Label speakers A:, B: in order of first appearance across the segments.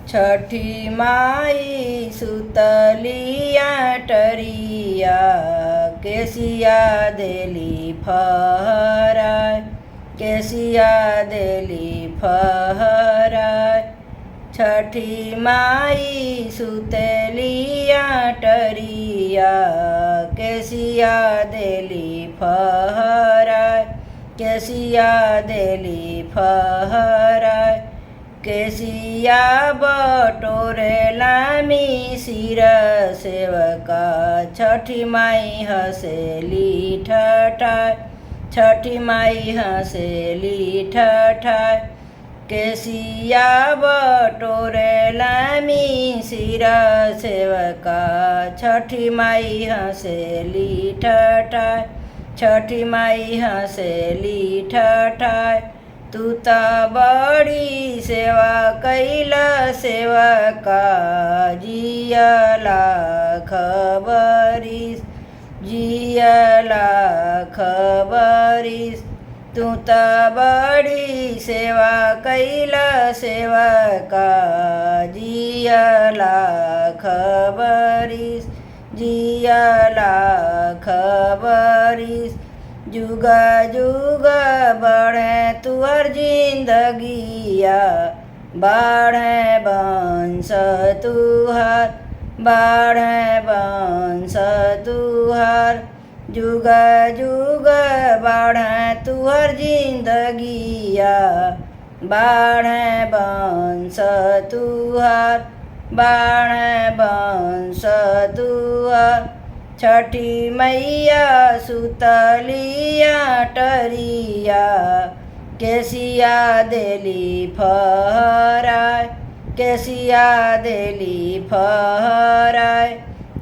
A: छठी माई सुतलिया टरिया केसिया देली फहराय केसिया देली फहराय। छठी माई सुतलिया टरिया केसिया देली फहराय केसिया देली फहराय। केसिया बटोरेला मिसिर सेवका छठी माई हसेली ठठाय छठी माई हसेली ठठाय। केसिया बटोरेला मिसिर सेवका छठी माई हसेली ठठाय छठी माई हसेली ठठाय। तू त बड़ी सेवा कैला सेवका जियला खबरीस जियला खबरीस। तू त बड़ी सेवा कैला सेवका जियला खबरीस जियला खबरीस। जुग जुग बढ़े तुअर जिंदगिया बढ़े वंश तुहार बढ़े वंश तुहार। जुग जुग बढ़े तुअर जिंदगिया बढ़े वंश तुहार बढ़े वंश तुहार। छठी मैया सुतलिया टरिया केसिया देली फहराय केसिया देली फहराय।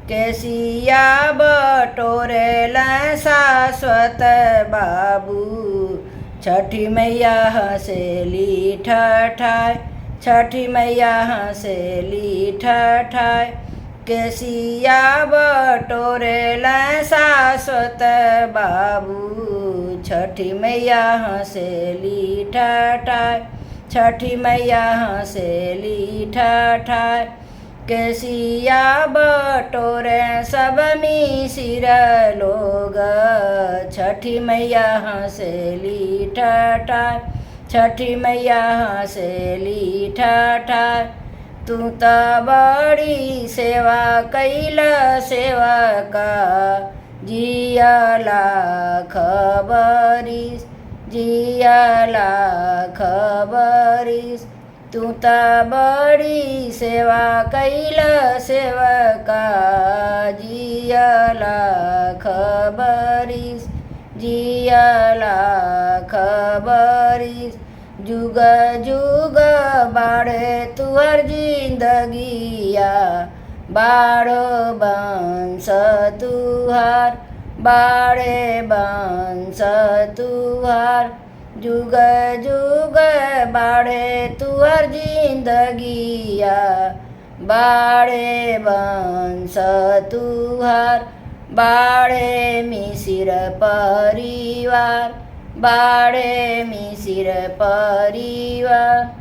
A: केसिया बटोरेला शाश्वत बाबू छठी मैया हसेली ठठाय छठी मैया हसेली ठठाय। केसिया बटोरेला शाश्वत बाबू छठी मैया हसेली ठठाय छठी मैया हसेली ठठाय। केसिया बटोरे सब मिसिर लोग छठी मैया हसेली ठठाय छठी मैया हसेली ठठाय। तू त बड़ी सेवा कैला सेवका जियला खबरीस जियला खबरीस। तू त बड़ी सेवा कैला सेवका जियला खबरीस जियला खबरीस। जुग जुग बढ़े तुअर जिंदगिया बाढ़ो वंश तुहार बाढ़े वंश तुहार। जुग जुग बढ़े तुअर जिंदगिया बाढ़े वंश तुहार बाढ़े मिसिर परिवार बाढ़े मिसिर परिवार।